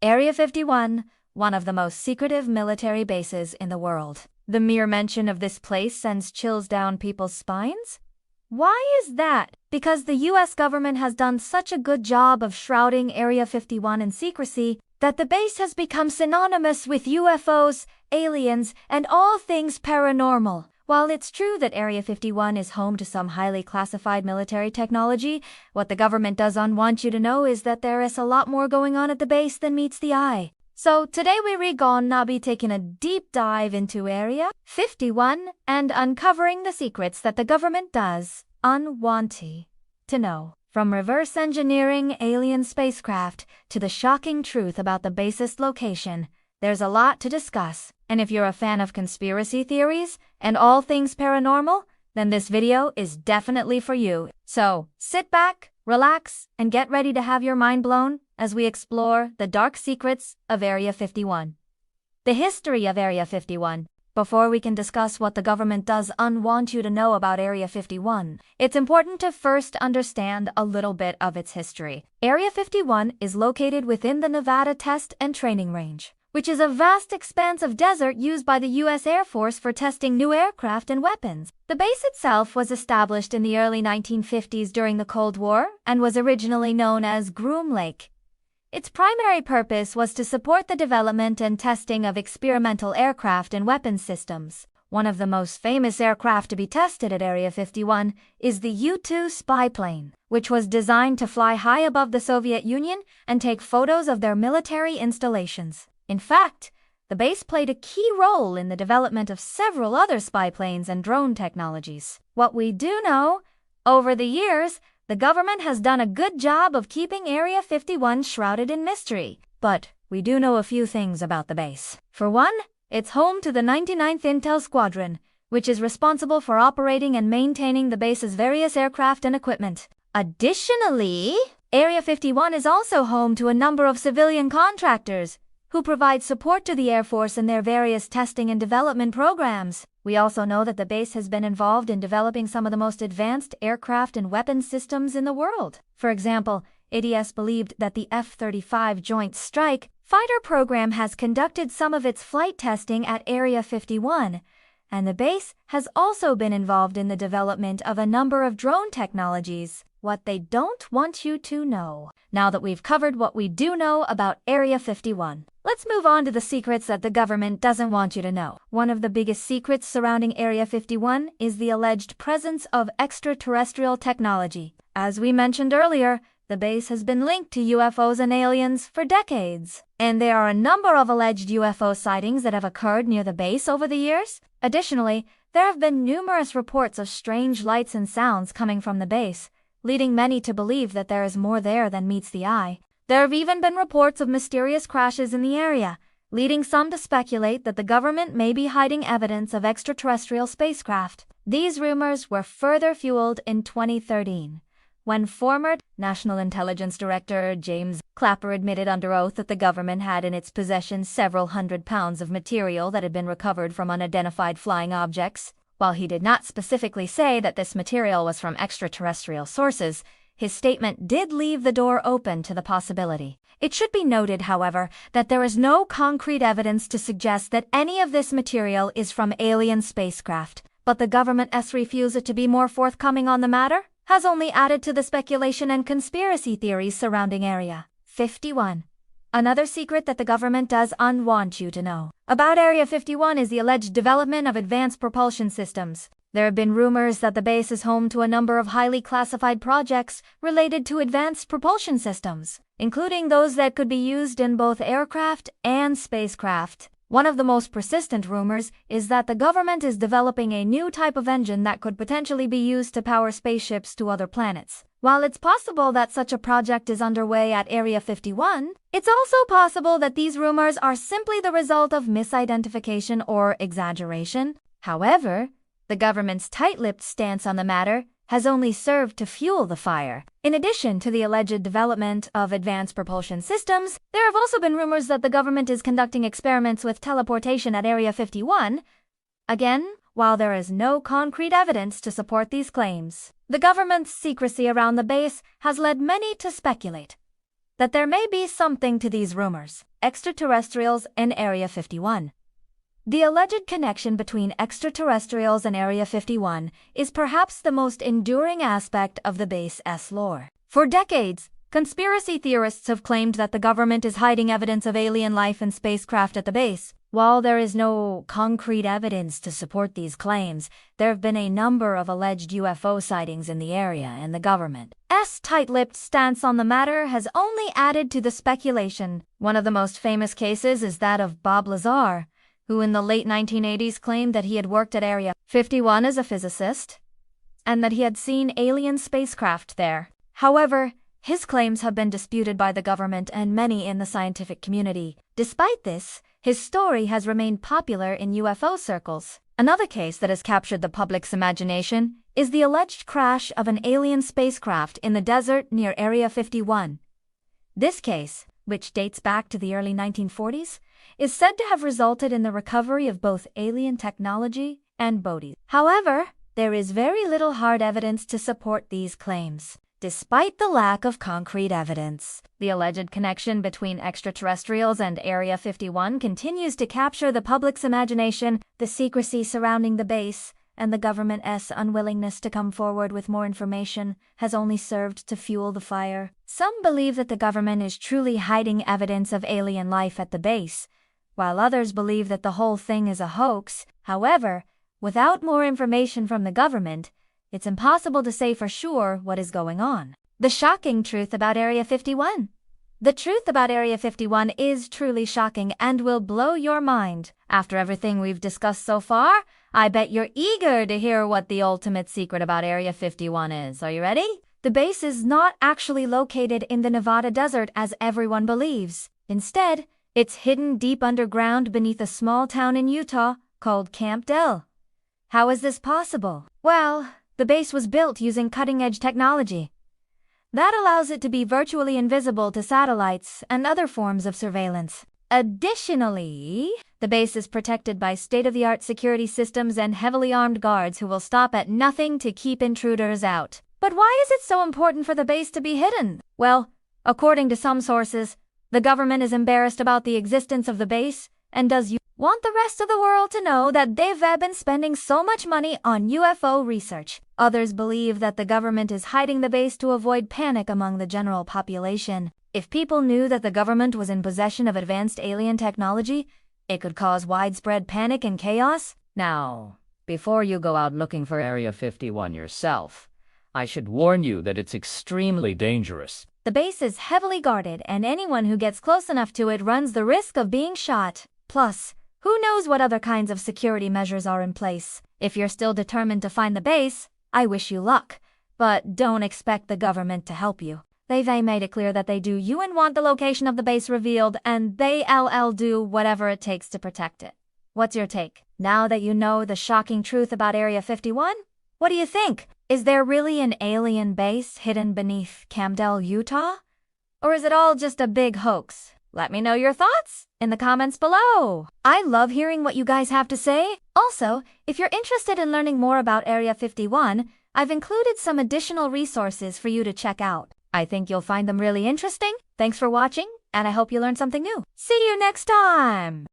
Area 51, one of the most secretive military bases in the world. The mere mention of this place sends chills down people's spines? Why is that? Because the US government has done such a good job of shrouding Area 51 in secrecy that the base has become synonymous with UFOs, aliens, and all things paranormal. While it's true that Area 51 is home to some highly classified military technology, what the government doesn't want you to know is that there is a lot more going on at the base than meets the eye. So today we're gonna be taking a deep dive into Area 51 and uncovering the secrets that the government does want you to know. From reverse engineering alien spacecraft to the shocking truth about the base's location, there's a lot to discuss. And if you're a fan of conspiracy theories and all things paranormal, then this video is definitely for you. So sit back, relax, and get ready to have your mind blown as we explore the dark secrets of Area 51. The history of Area 51. Before we can discuss what the government does want you to know about Area 51, it's important to first understand a little bit of its history. Area 51 is located within the Nevada Test and Training Range, which is a vast expanse of desert used by the U.S. Air Force for testing new aircraft and weapons. The base itself was established in the early 1950s during the Cold War and was originally known as Groom Lake. Its primary purpose was to support the development and testing of experimental aircraft and weapons systems. One of the most famous aircraft to be tested at Area 51 is the U-2 spy plane, which was designed to fly high above the Soviet Union and take photos of their military installations. In fact, the base played a key role in the development of several other spy planes and drone technologies. What we do know, over the years, the government has done a good job of keeping Area 51 shrouded in mystery. But we do know a few things about the base. For one, it's home to the 99th Intel Squadron, which is responsible for operating and maintaining the base's various aircraft and equipment. Additionally, Area 51 is also home to a number of civilian contractors who provide support to the Air Force in their various testing and development programs. We also know that the base has been involved in developing some of the most advanced aircraft and weapons systems in the world. For example, ADS believed that the F-35 Joint Strike Fighter program has conducted some of its flight testing at Area 51, and the base has also been involved in the development of a number of drone technologies. What they don't want you to know. Now that we've covered what we do know about Area 51, let's move on to the secrets that the government doesn't want you to know. One of the biggest secrets surrounding Area 51 is the alleged presence of extraterrestrial technology. As we mentioned earlier, the base has been linked to UFOs and aliens for decades, and there are a number of alleged UFO sightings that have occurred near the base over the years. Additionally, there have been numerous reports of strange lights and sounds coming from the base, leading many to believe that there is more there than meets the eye. There have even been reports of mysterious crashes in the area, leading some to speculate that the government may be hiding evidence of extraterrestrial spacecraft. These rumors were further fueled in 2013, when former National Intelligence Director James Clapper admitted under oath that the government had in its possession several hundred pounds of material that had been recovered from unidentified flying objects. While he did not specifically say that this material was from extraterrestrial sources, his statement did leave the door open to the possibility. It should be noted, however, that there is no concrete evidence to suggest that any of this material is from alien spacecraft, but the government's refusal to be more forthcoming on the matter has only added to the speculation and conspiracy theories surrounding Area 51. Another secret that the government does want you to know about Area 51 is the alleged development of advanced propulsion systems. There have been rumors that the base is home to a number of highly classified projects related to advanced propulsion systems, including those that could be used in both aircraft and spacecraft. One of the most persistent rumors is that the government is developing a new type of engine that could potentially be used to power spaceships to other planets. While it's possible that such a project is underway at Area 51, it's also possible that these rumors are simply the result of misidentification or exaggeration. However, the government's tight-lipped stance on the matter has only served to fuel the fire. In addition to the alleged development of advanced propulsion systems, there have also been rumors that the government is conducting experiments with teleportation at Area 51. Again, while there is no concrete evidence to support these claims, the government's secrecy around the base has led many to speculate that there may be something to these rumors. Extraterrestrials in Area 51. The alleged connection between extraterrestrials and Area 51 is perhaps the most enduring aspect of the base's lore. For decades, conspiracy theorists have claimed that the government is hiding evidence of alien life and spacecraft at the base. While there is no concrete evidence to support these claims, there have been a number of alleged UFO sightings in the area, and the government's tight-lipped stance on the matter has only added to the speculation. One of the most famous cases is that of Bob Lazar, who in the late 1980s claimed that he had worked at Area 51 as a physicist, and that he had seen alien spacecraft there. However, his claims have been disputed by the government and many in the scientific community. Despite this, his story has remained popular in UFO circles. Another case that has captured the public's imagination is the alleged crash of an alien spacecraft in the desert near Area 51. This case, which dates back to the early 1940s, is said to have resulted in the recovery of both alien technology and bodies. However, there is very little hard evidence to support these claims. Despite the lack of concrete evidence, the alleged connection between extraterrestrials and Area 51 continues to capture the public's imagination. The secrecy surrounding the base and the government's unwillingness to come forward with more information has only served to fuel the fire. Some believe that the government is truly hiding evidence of alien life at the base, while others believe that the whole thing is a hoax. However, without more information from the government, it's impossible to say for sure what is going on. The shocking truth about Area 51. The truth about Area 51 is truly shocking and will blow your mind. After everything we've discussed so far, I bet you're eager to hear what the ultimate secret about Area 51 is. Are you ready? The base is not actually located in the Nevada desert as everyone believes. Instead, it's hidden deep underground beneath a small town in Utah called Camp Dell. How is this possible? Well, the base was built using cutting-edge technology. That allows it to be virtually invisible to satellites and other forms of surveillance. Additionally, the base is protected by state-of-the-art security systems and heavily armed guards who will stop at nothing to keep intruders out. But why is it so important for the base to be hidden? Well, according to some sources, the government is embarrassed about the existence of the base and does want the rest of the world to know that they've been spending so much money on UFO research. Others believe that the government is hiding the base to avoid panic among the general population. If people knew that the government was in possession of advanced alien technology, it could cause widespread panic and chaos. Now, before you go out looking for Area 51 yourself, I should warn you that it's extremely dangerous. The base is heavily guarded, and anyone who gets close enough to it runs the risk of being shot. Plus, who knows what other kinds of security measures are in place? If you're still determined to find the base, I wish you luck, but don't expect the government to help you. They've made it clear that they do you and want the location of the base revealed, and they'll do whatever it takes to protect it. What's your take? Now that you know the shocking truth about Area 51, what do you think? Is there really an alien base hidden beneath Camp Dell, Utah? Or is it all just a big hoax? Let me know your thoughts in the comments below. I love hearing what you guys have to say. Also, if you're interested in learning more about Area 51, I've included some additional resources for you to check out. I think you'll find them really interesting. Thanks for watching, and I hope you learned something new. See you next time!